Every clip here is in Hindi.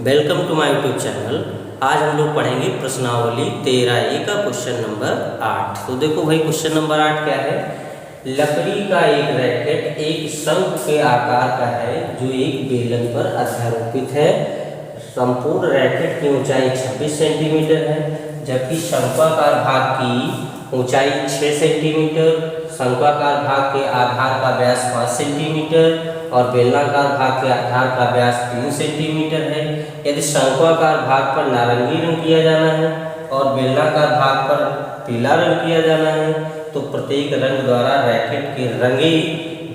Welcome to my YouTube channel. आज हम लोग पढ़ेंगे प्रश्नावली 13A का क्वेश्चन नंबर 8। तो देखो भाई क्वेश्चन नंबर 8 क्या है। लकड़ी का एक रैकेट एक शंख के आकार का है जो एक बेलन पर अध्यारोपित है। संपूर्ण रैकेट की ऊंचाई 26 सेंटीमीटर है, जबकि शंक्वाकार भाग की ऊंचाई 6 सेंटीमीटर, शंक्वाकार भाग के आधार का व्यास 5 सेंटीमीटर और बेलनाकार भाग के आधार का व्यास 3 सेंटीमीटर है। यदि शंक्वाकार भाग पर नारंगी रंग किया जाना है और बेलनाकार भाग पर पीला रंग किया जाना है, तो प्रत्येक रंग द्वारा रैकेट के रंगे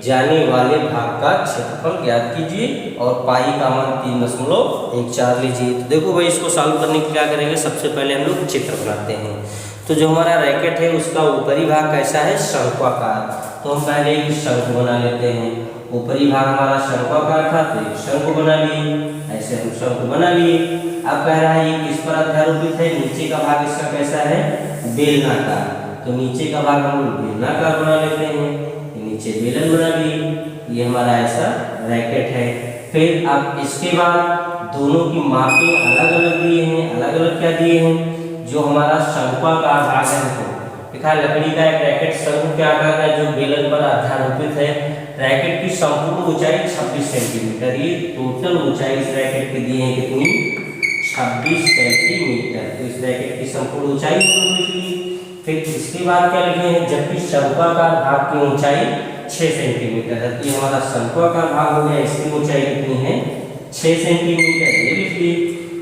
जाने वाले भाग का क्षेत्रफल ज्ञात कीजिए और पाई का मान 3.14 लीजिए। तो देखो भाई इसको सॉल्व करने के क्या करेंगे, सबसे पहले हम लोग चित्र बनाते हैं। तो जो हमारा रैकेट है उसका ऊपरी भाग कैसा है, शंक्वाकार। तो हम पहले एक शंख बना लेते हैं। ऊपरी भाग हमारा शंक्वाकार था तो एक शंख बना लिए, ऐसे हम शंख बना लिए। अब कह रहा है ये किस पर अध्यारोपित है, नीचे का भाग इसका कैसा है, बेलनाकार। तो नीचे का भाग हम लोग बेलनाकार बना लेते हैं, नीचे बेलन बना लिए। ये हमारा ऐसा रैकेट है। फिर अब इसके बाद दोनों की मापें अलग अलग दिए हैं। अलग अलग क्या दिए हैं, जो हमारा शंक्वाकार भाग है देखा, लकड़ी का एक रैकेट शंख के आकार का जो बेलन पर अध्यारोपित है। रैकेट की संपूर्ण ऊंचाई 26 सेंटीमीटर। ये टोटल ऊंचाई इस रैकेट की दी है कितनी, 26 सेंटीमीटर। तो इस रैकेट की संपूर्ण ऊंचाई लिखी। फिर इसके बाद क्या लिखे हैं, जबकि शंक्वाकार भाग की ऊंचाई 6 सेंटीमीटर है। तो हमारा शंक्वाकार भाग हो गया, इसकी ऊंचाई कितनी है, 6 सेंटीमीटर, ये लिख ली।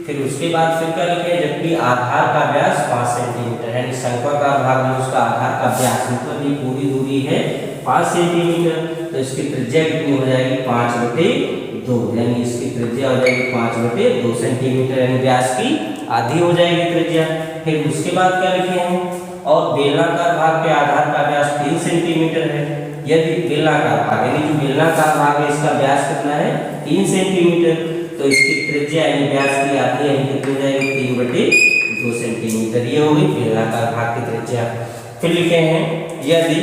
फिर उसके बाद फिर क्या लिखे, जबकि आधार का व्यास 5 सेंटीमीटर है। यानी शंक्वाकार भाग में उसका आधार का व्यास मतलब ये पूरी दूरी है 5 सेंटीमीटर। तो इसकी त्रिज्या कितनी हो जाएगी, 5/2। यानी इसकी त्रिज्या हो जाएगी 5/2 सेंटीमीटर, यानी व्यास की आधी हो जाएगी त्रिज्या। फिर उसके बाद क्या लिखे हैं, और बेलनाकार भाग के आधार का व्यास 3 सेंटीमीटर है। यदि बेलनाकार भाग यानी जो बेलनाकार भाग है इसका व्यास कितना है, 3 सेंटीमीटर। तो इसकी त्रिज्या यानी व्यास की आधी है कितनी हो जाएगी, 3/2 सेंटीमीटर। ये होगी बेलनाकार भाग की त्रिज्या। फिर लिखे हैं, यदि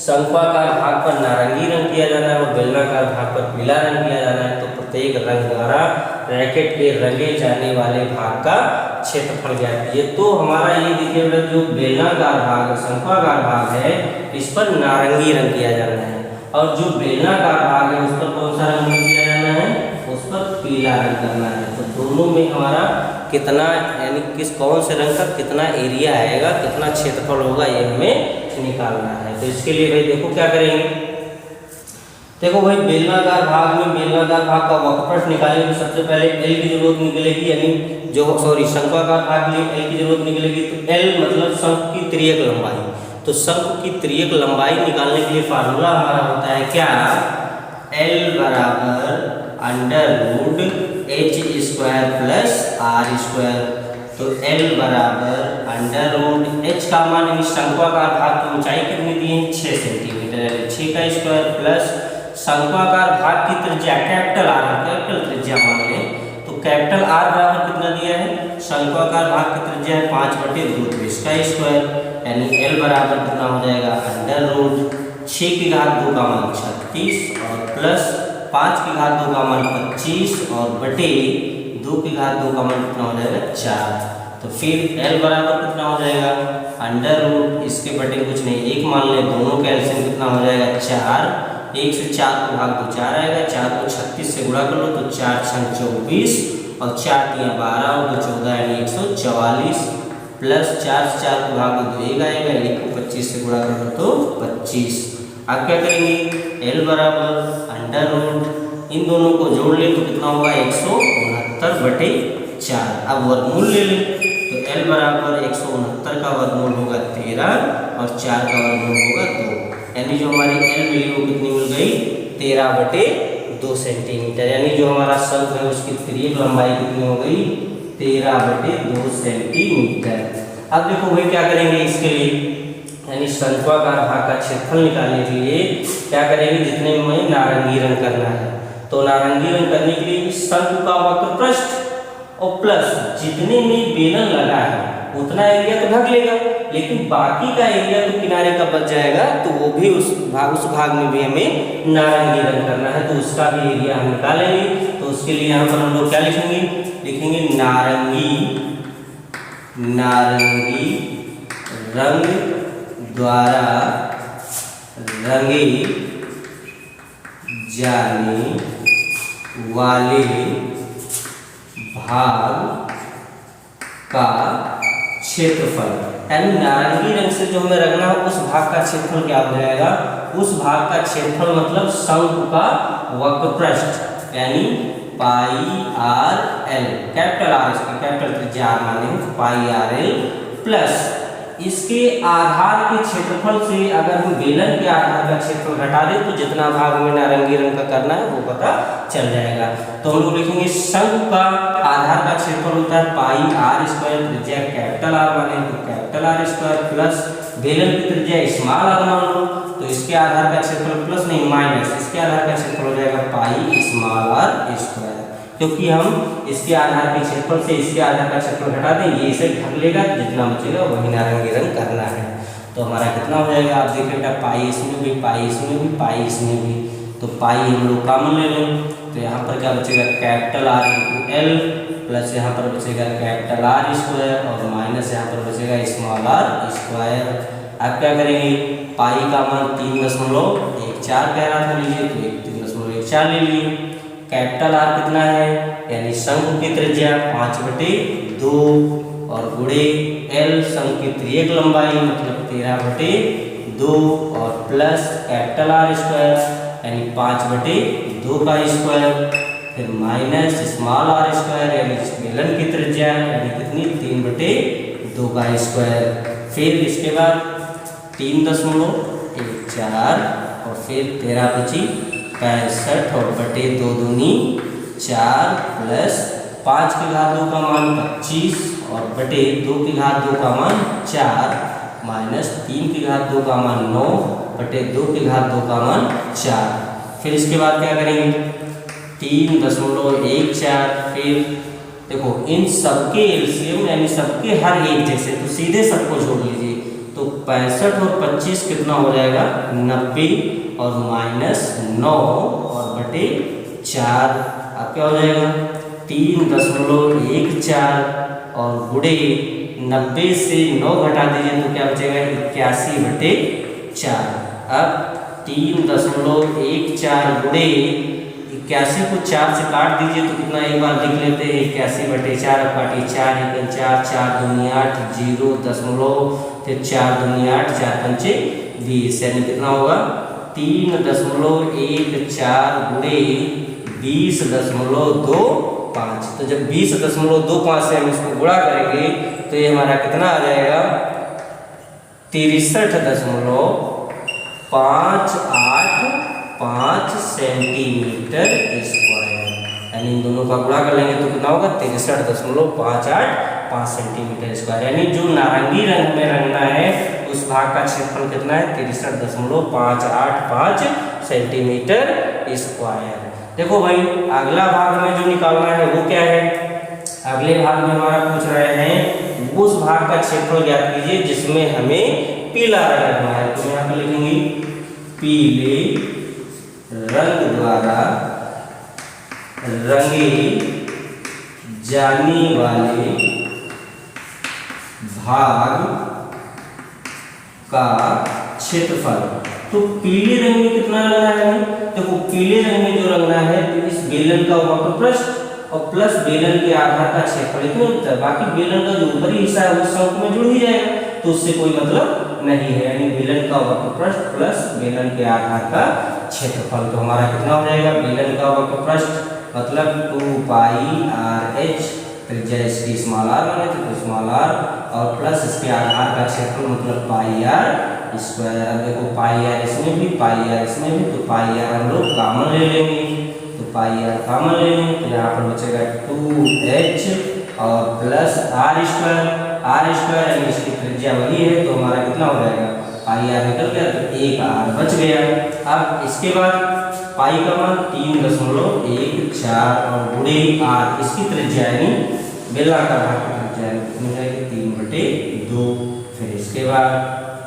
शंक्वाकार भाग पर नारंगी रंग किया जाना है और बेलनाकार भाग पर पीला रंग किया जाना है, तो प्रत्येक रंग द्वारा रैकेट के रंगे जाने वाले भाग का क्षेत्रफल ज्ञात कीजिए। तो हमारा ये देखिए जो बेलनाकार भाग शंक्वाकार भाग है इस पर नारंगी रंग किया जाना है, और जो बेलनाकार भाग है उस पर कौन सा रंग किया जाना है, उस पर पीला रंग करना है। तो दोनों में हमारा कितना यानी किस कौन से रंग का कितना एरिया आएगा, कितना क्षेत्रफल होगा, ये हमें निकालना है। तो इसके लिए भाई देखो क्या करेंगे, देखो भाई बेलनाकार भाग में बेलनाकार भाग का वक्रपृष्ठ निकालेंगे तो सबसे पहले एल की जरूरत निकलेगी, यानी जो शंक्वाकार भाग के लिए एल की जरूरत निकलेगी। तो एल मतलब शंख की तिर्यक लंबाई। तो शंख की तिर्यक लंबाई निकालने के लिए फार्मूला हमारा होता है क्या, एल बराबर √h² + r²। तो L बराबर √h का मान यानी शंक्वाकार भाग की ऊंचाई कितनी दी है, 6 सेंटीमीटर, यानी 6 का स्क्वायर प्लस शंक्वाकार भाग की त्रिज्या कैपिटल R, कैपिटल त्रिज्या मान लें। तो कैपिटल R बराबर कितना दिया है, शंक्वाकार भाग की त्रिज्या है 5/2, तो इसका स्क्वायर यानी L बराबर कितना हो जाएगा, √6 की घात 2 का मान 36 और प्लस 5 की घात 2 का मान 25 और बटे 2 की घात 2 का मान कितना हो जाएगा, 4। तो फिर L बराबर कितना हो जाएगा, √, इसके बटे कुछ नहीं 1 मान ले, दोनों का एलसीएम कितना हो जाएगा 4। 1 से 4 को भाग दो 4 आएगा, 4 को 36 से गुणा कर लो तो 4 × 24 और 4 × 12 और 2 14 यानी 144 प्लस 4 से 4 को भाग दो 1 आएगा, 1 को 25 से गुणा कर लो तो 25। अब क्या करेंगे, L बराबर √, इन दोनों को जोड़ ले तो कितना होगा 169/4। अब वर्गमूल ले लें तो L बराबर 169 का वर्गमूल होगा 13 और 4 का वर्गमूल होगा 2, यानी जो हमारी L मिली वो कितनी मिल गई, 13/2 सेंटीमीटर। यानी जो हमारा शंख है उसकी तिर्यक लंबाई कितनी हो गई, 13/2 सेंटीमीटर। अब देखो भाई क्या करेंगे इसके लिए, यानी शंक्वाकार भाग का क्षेत्रफल निकालने के लिए क्या करेंगे, जितने में नारंगी रंग करना है तो नारंगी रंग करने के लिए शंख का वक्रपृष्ठ और प्लस जितने में बेलन लगा है उतना एरिया तो ढक लेगा, लेकिन बाकी का एरिया तो किनारे का बच जाएगा, तो वो भी उस भाग में भी हमें नारंगी रंग करना है, तो उसका भी एरिया हम निकालेंगे। तो उसके लिए यहाँ पर हम लोग क्या लिखेंगे, लिखेंगे नारंगी रंग द्वारा रंगे जाने वाले भाग का क्षेत्रफल, यानी नारंगी रंग से जो हमें रंगना है उस भाग का क्षेत्रफल क्या हो जाएगा, उस भाग का क्षेत्रफल मतलब शंकु का वक्रपृष्ठ, यानी पाई आर एल, कैपिटल आर, इसका कैपिटल त्रिज्या आर माने पाई आर एल प्लस इसके आधार के क्षेत्रफल से अगर हम बेलन के आधार का क्षेत्रफल घटा दें तो जितना भाग हमें नारंगी रंग का करना है वो पता चल जाएगा। तो हम लोग लिखेंगे शंकु का आधार का क्षेत्रफल होता है पाई आर स्क्वायर, त्रिज्या कैपिटल आर माने तो कैपिटल आर स्क्वायर प्लस बेलन की त्रिज्या स्मॉल आर मान लो, तो इसके आधार का क्षेत्रफल प्लस नहीं माइनस इसके आधार का क्षेत्रफल हो जाएगा पाई स्मॉल आर स्क्वायर, क्योंकि हम इसके आधार के क्षेत्रफल से इसके आधार का क्षेत्रफल घटा दें, ये इसे ढक लेगा, जितना बचेगा वही नारंगी रंग करना है। तो हमारा कितना हो जाएगा, आप देख बेटा पाई इसमें भी, पाई इसमें भी, पाई इसमें भी, तो पाई हम लोग कॉमन ले लें, तो यहाँ पर क्या बचेगा capital R into L plus यहाँ पर बचेगा कैपिटल आर स्क्वायर और माइनस यहाँ पर बचेगा स्मॉल आर स्क्वायर। आप क्या करेंगे, पाई का मान 3.14 कह रहा था लीजिए, तो 3.14 ले लिए। कैपिटल आर कितना है, यानी शंकु की त्रिज्या 5/2 और गुणे एल शंकु की त्रिज्यक लंबाई मतलब 13/2 और प्लस कैपिटल आर स्क्वायर यानी 5/2 का स्क्वायर, फिर माइनस स्मॉल आर स्क्वायर यानी बेलन की त्रिज्या यानी कितनी 3/2 का स्क्वायर, फिर इसके बाद 3.14 और फिर 13 बची 65 और बटे 2 दूनी 4 प्लस 5 की घात 2 का मान 25 और बटे 2 की घात 2 का मान 4 माइनस 3 की घात 2 का मान 9 बटे 2 की घात 2 का मान 4। फिर इसके बाद क्या करेंगे 3.14, फिर देखो इन सबके एलसीएम यानी सबके हर एक जैसे, तो सीधे सबको जोड़ लीजिए, तो 65 और 25 कितना हो जाएगा 90 और माइनस 9 और बटे 4, अब क्या हो जाएगा 3.14 और गुणे 90 से 9 घटा दीजिए तो क्या बचेगा 81/4। अब 3.14 गुणे 81 को 4 से काट दीजिए तो कितना एक बार लिख लेते हैं 81/4, अब काटिए 4 × 4 4 दूनी 8 0 दशमलव फिर 4 दूनी 8 4 पंचे 20 यानी कितना होगा 3.14 गुणे 20.25। तो जब 20.25 से हम इसको गुणा करेंगे तो ये हमारा कितना आ जाएगा 63.585 सेंटीमीटर स्क्वायर, यानी इन दोनों का गुणा कर लेंगे तो कितना होगा 63.585 सेंटीमीटर स्क्वायर, यानी जो नारंगी रंग में रंगना है उस भाग का क्षेत्रफल कितना है 63.585 सेंटीमीटर स्क्वायर। देखो भाई अगला भाग में जो निकालना है वो क्या है, अगले भाग में हमारा पूछ रहे हैं उस भाग का क्षेत्रफल ज्ञात कीजिए जिसमें हमें पीला रंग रखना है। तो यहाँ पर लिखेंगे पीले रंग द्वारा रंगे जाने वाले भाग का क्षेत्रफल। तो पीले रंग में कितना रंगना है, देखो पीले रंग में जो रंगना है तो इस बेलन का वक्रपृष्ठ और प्लस बेलन के आधार का क्षेत्रफल इतना होता है, बाकी बेलन का जो ऊपरी हिस्सा है वो शंकु में जुड़ ही जाएगा तो उससे कोई मतलब नहीं है, यानी बेलन का वक्रपृष्ठ प्लस बेलन के आधार का क्षेत्रफल। तो हमारा कितना हो जाएगा बेलन का वक्रपृष्ठ मतलब 2πRh, त्रिज्या इसकी स्मॉल आर माने तो स्मॉल आर और प्लस इसके आधार का क्षेत्रफल मतलब πr स्क्वायर। अब देखो πr इसमें भी πr इसमें भी, तो πr हम लोग कॉमन ले लेंगे, तो πr कॉमन ले लेंगे तो यहाँ पर बचेगा 2h और प्लस r स्क्वायर यानी इसकी त्रिज्या वही है तो हमारा कितना हो जाएगा πr निकल गया तो 1r बच गया। अब इसके बाद पाई का मान 3.14 और गुणे r इसकी त्रिज्या यानी बेलनाकार भाग की त्रिज्या जाएगा, कितनी हो जाएगी 3/2। फिर इसके बाद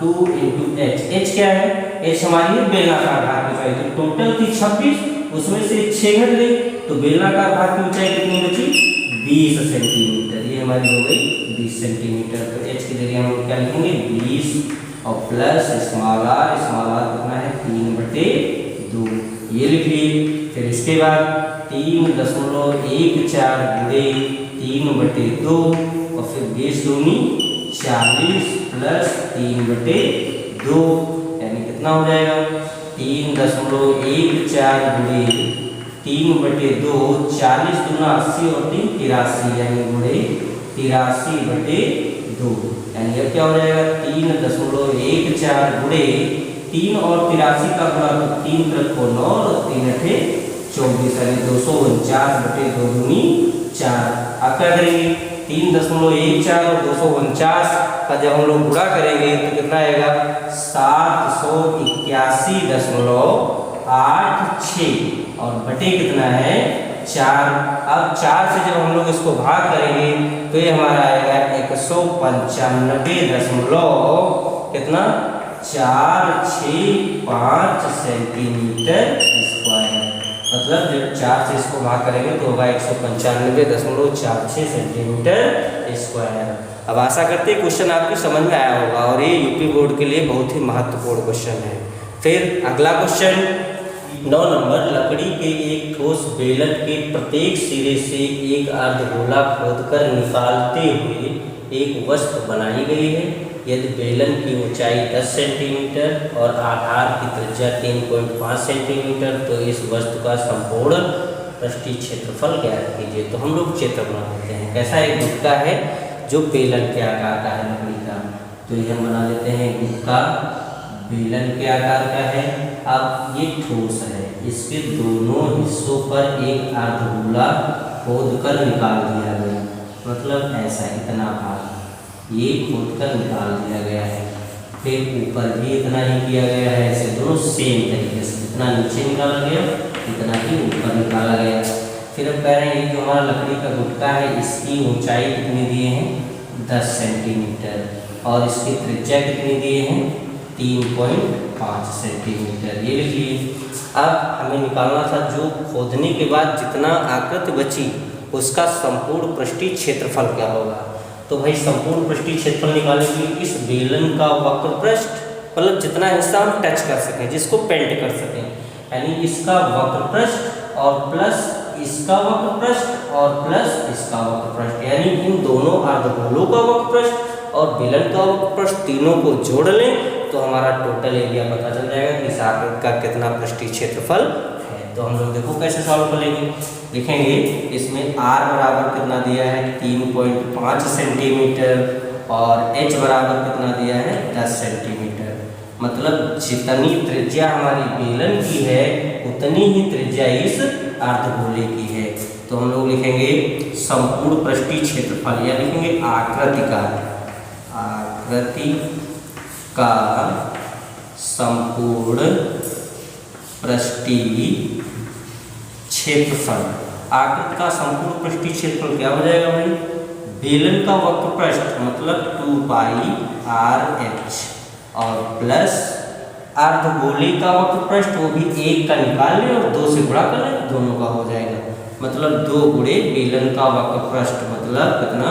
2 इंटू एच, एच क्या है, एच हमारी है बेलनाकार भाग की ऊंचाई, तो टोटल थी 26, उसमें से 6 घट गई, तो बेलनाकार भाग की ऊंचाई कितनी बची 20 सेंटीमीटर, ये हमारी हो गई 20 सेंटीमीटर। तो एच की जगह हम क्या लिखेंगे 20 और प्लस स्मॉल आर कितना है 3/2, ये लिख लिए। फिर इसके बाद 3.14 गुणे 3/2 और फिर 20 दूनी 40 प्लस 3/2 यानी कितना हो जाएगा 3.14 गुणे 3/2, 40 दूना 80 और 3 83 यानी गुणे 83/2, यानी अब क्या हो जाएगा 3.14 गुणे 3 और 83 का गुणा, तो 3 तरफ को 9 और 3 अठे 24 यानी 249/2 दूनी 4। अब क्या करेंगे 3.14 और 249 का जब हम लोग गुणा करेंगे तो कितना आएगा 781.86 और बटे कितना है 4। अब 4 से जब हम लोग इसको भाग करेंगे तो ये हमारा आएगा 195 कितना 465 सेंटीमीटर स्क्वायर, मतलब जब 4 से इसको भाग करेंगे तो होगा 195.46 सेंटीमीटर स्क्वायर। अब आशा करते हैं क्वेश्चन आपके समझ में आया होगा और ये यूपी बोर्ड के लिए बहुत ही महत्वपूर्ण क्वेश्चन है। फिर अगला क्वेश्चन 9 नंबर, लकड़ी के एक ठोस बेलन के प्रत्येक सिरे से एक अर्धगोला खोदकर निकालते हुए एक वस्तु बनाई गई है। यदि बेलन की ऊंचाई 10 सेंटीमीटर और आधार की त्रिज्या 3.5 सेंटीमीटर तो इस वस्तु का संपूर्ण पृष्ठीय क्षेत्रफल ज्ञात कीजिए। तो हम लोग चित्र बना लेते हैं। कैसा एक गुटका है जो बेलन के आकार का है लकड़ी का, तो ये हम बना लेते हैं गुटका बेलन के आकार का है। अब ये ठोस है, इसके दोनों हिस्सों पर एक अर्धगोला खोदकर निकाल दिया गया, मतलब ऐसा इतना भाग ये खोदकर निकाल दिया गया है। फिर ऊपर भी इतना ही किया गया है, ऐसे दोनों सेम तरीके से जितना नीचे निकाला गया इतना ही ऊपर निकाला गया। फिर अब कह रहे हैं जो हमारा लकड़ी का गुटका है इसकी ऊंचाई कितनी दिए हैं 10 सेंटीमीटर और इसकी त्रिज्या कितनी दिए हैं 3.5 सेंटीमीटर, ये लिख लिए। अब हमें निकालना था जो खोदने के बाद जितना आकृति बची उसका संपूर्ण पृष्ठीय क्षेत्रफल क्या होगा। तो भाई संपूर्ण पृष्ठीय क्षेत्रफल निकालने के लिए इस बेलन का वक्र पृष्ठ, मतलब जितना हिस्सा हम टच कर सकें, जिसको पेंट कर सकें, यानी इसका वक्र पृष्ठ और प्लस इसका वक्र पृष्ठ और प्लस इसका वक्र पृष्ठ, यानी इन दोनों अर्धगोलों का वक्र पृष्ठ और बेलन का वक्र पृष्ठ तीनों को जोड़ लें तो हमारा टोटल एरिया पता चल जाएगा कि इस आकृति का कितना पृष्ठीय क्षेत्रफल है। तो हम लोग देखो कैसे सॉल्व करेंगे, लिखेंगे इसमें r बराबर कितना दिया है 3.5 सेंटीमीटर और h बराबर कितना दिया है 10 सेंटीमीटर, मतलब जितनी त्रिज्या हमारी बेलन की है उतनी ही त्रिज्या इस अर्धगोले की है। तो हम लोग लिखेंगे संपूर्ण पृष्ठीय क्षेत्रफल या लिखेंगे आकृति का संपूर्ण पृष्ठीय क्षेत्रफल। आकृति का संपूर्ण पृष्ठीय क्षेत्रफल क्या हो जाएगा भाई, बेलन का वक्र पृष्ठ मतलब 2πrh और प्लस अर्धगोले का वक्र पृष्ठ वो भी 1 का निकाल लें और 2 से गुणा कर लें, दोनों का हो जाएगा, मतलब 2 गुणे बेलन का वक्र पृष्ठ मतलब कितना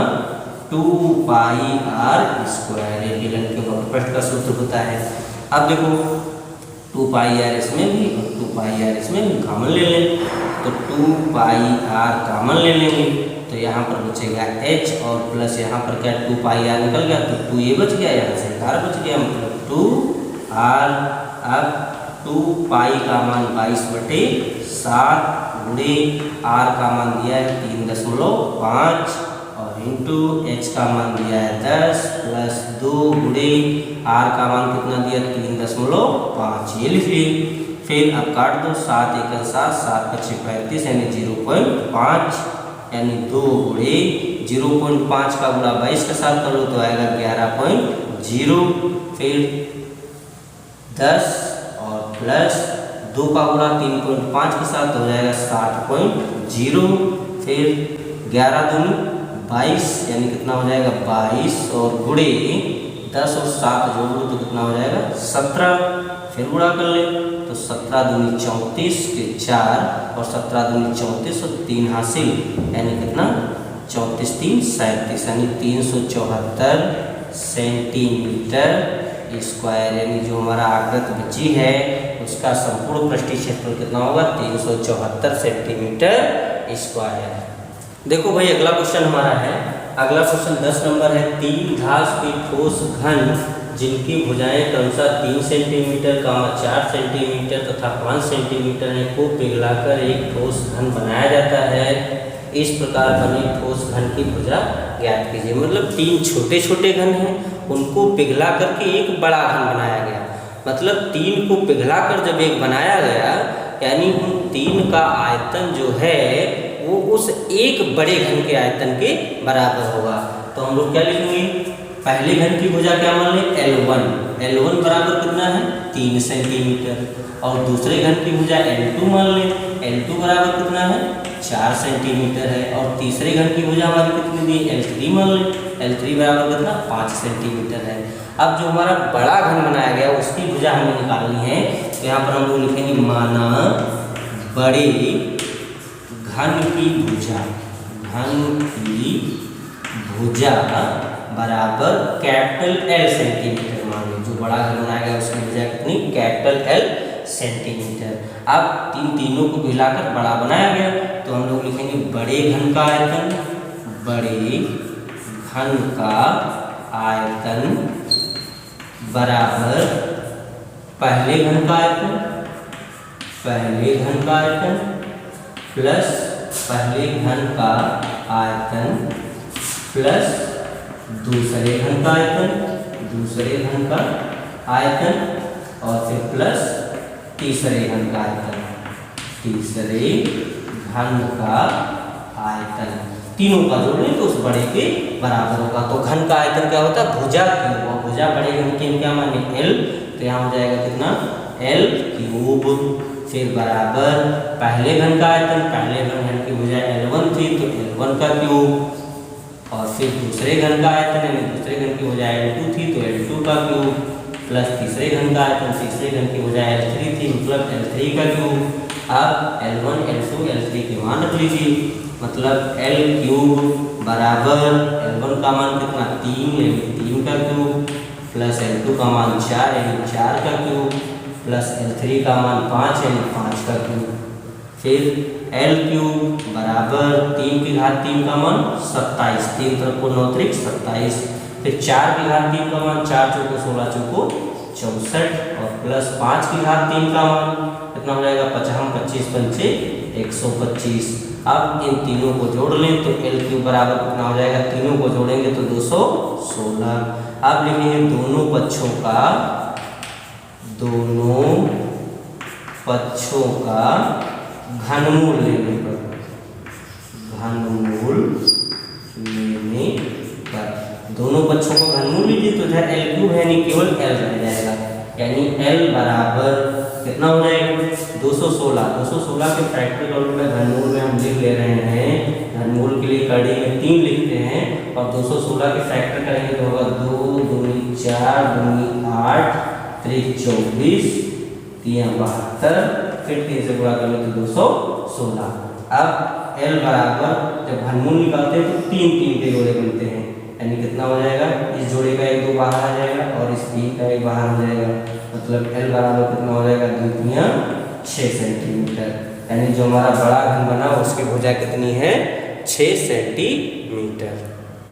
2πr², बेलन के वक्र पृष्ठ का सूत्र होता है। अब देखो 2πr इसमें भी और 2πr इसमें भी कॉमन ले लें, तो 2πr कॉमन ले लेंगे तो यहाँ पर बचेगा h और प्लस यहाँ पर क्या 2πr निकल गया तो 2 ये बच गया, यहाँ से r बच गया, मतलब 2r। अब 2π का मान 22/7 गुणे r का मान दिया है 3.5 और इंटू h का मान दिया है 10 प्लस 2 गुणे r का मान कितना दिया 3.5, ये लिख लिए। फिर अब काट दो 7 × 7 7 × 6 35 यानी 0.5 यानी 2 गुणे 0.5 का गुणा 22 के साथ कर लो तो आएगा 11.0। फिर 10 और प्लस 2 का गुणा 3.5 के साथ हो जाएगा 7.0। फिर 11 दूनी 22 यानी कितना हो जाएगा 22 और गुणे 10 और 7 जोड़ लो तो कितना हो जाएगा 17। फिर गुणा कर ले तो 17 दूनी 34 के 4 और 17 दूनी 34 और 3 हासिल यानी कितना 34 3 37 यानी 374 सेंटीमीटर स्क्वायर। यानी जो हमारा आकृति बची है उसका संपूर्ण पृष्ठीय क्षेत्रफल कितना होगा 374 सेंटीमीटर स्क्वायर। देखो भाई अगला क्वेश्चन हमारा है, अगला क्वेश्चन 10 नंबर है। 3 घास के ठोस घन जिनकी भुजाएं क्रमशः 3 सेंटीमीटर, 4 सेंटीमीटर तथा 5 सेंटीमीटर है को पिघलाकर एक ठोस घन बनाया जाता है। इस प्रकार बने ठोस घन की भुजा ज्ञात कीजिए। मतलब 3 छोटे छोटे घन हैं, उनको पिघला करके एक बड़ा घन बनाया गया। मतलब 3 को पिघला कर जब एक बनाया गया यानी उन 3 का आयतन जो है वो उस एक बड़े घन के आयतन के बराबर होगा। तो हम लोग क्या लिखेंगे, पहले घन की भुजा क्या मान लें L1, L1 बराबर कितना है 3 सेंटीमीटर, और दूसरे घन की भुजा L2 मान लें, L2 बराबर कितना है 4 सेंटीमीटर है, और तीसरे घन की भुजा हमारी कितनी दी L3 मान लें, L3 बराबर कितना 5 सेंटीमीटर है। अब जो हमारा बड़ा घन बनाया गया उसकी भुजा हमें निकालनी है, तो यहाँ पर हम लोग लिखेंगे माना बड़े घन की भुजा, घन की भुजा बराबर कैपिटल L सेंटीमीटर मान लो। जो बड़ा घन बनाया गया उसकी भुजा कितनी कैपिटल L सेंटीमीटर। अब तीनों को मिलाकर बड़ा बनाया गया तो हम लोग लिखेंगे बड़े घन का आयतन, बड़े घन का आयतन बराबर पहले घन का आयतन, पहले घन का आयतन प्लस पहले घन का आयतन प्लस दूसरे घन का आयतन, दूसरे घन का आयतन और फिर प्लस तीसरे घन का आयतन, तीसरे घन का आयतन। तीनों का जोड़ लें तो उस बड़े के बराबर होगा। तो घन का आयतन क्या होता है भुजा क्यूब, और भुजा बड़े घन की क्या माने L, तो यहाँ हो जाएगा कितना L क्यूब। फिर बराबर पहले घन का आयतन, पहले घन की भुजा L1 थी तो L1 का क्यूब, और फिर दूसरे घन का आयतन यानी दूसरे घन की भुजा L2 थी तो L2 का क्यूब, प्लस तीसरे घन का आयतन, तीसरे घन की भुजा L3 थी मतलब L3 का क्यूब। अब L1 L2 L3 के मान रख लीजिए, मतलब L क्यूब बराबर L1 का मान कितना 3 यानी 3 का क्यूब, प्लस L2 का मान 4 यानी 4 का क्यूब, प्लस L3 का मान 5 यानी 5 का क्यूब। फिर L क्यूब बराबर 3 की घात 3 का मान 27, 3 तरफ को 9 त्रिक 27, फिर 4 की घात 3 का मान 4 चौको 16 चौको 64, और प्लस 5 की घात 3 का मान कितना हो जाएगा 55 25 पंचे 125। अब इन तीनों को जोड़ लें तो L क्यूब बराबर कितना हो जाएगा, तीनों को जोड़ेंगे तो 216। अब लिखेंगे दोनों पक्षों का, दोनों पक्षों का घनमूल लेने पर, घनमूल लेने पर दोनों पक्षों का घनमूल लीजिए तो इधर L क्यूब है नहीं केवल L रह जाएगा, यानी L बराबर कितना हो जाएगा 216। 216 के फैक्टोरियल में घनमूल में हम लिख ले रहे हैं, घनमूल के लिए कड़ी में 3 लिखते हैं और 216 के फैक्टर करेंगे तो होगा 2 दूनी 4 दूनी 8 3 24 3 72, फिर 3 से गुणा करेंगे तो 216। अब L बराबर जब घनमूल निकालते हैं तो 3 3 के जोड़े बनते हैं, यानी कितना हो जाएगा, इस जोड़े का 1 2 बाहर आ जाएगा और इस 3 का 1 बाहर हो जाएगा, मतलब L बराबर कितना हो जाएगा 2 6 सेंटीमीटर। यानी जो हमारा बड़ा घन बना उसकी भुजा कितनी है 6 सेंटीमीटर।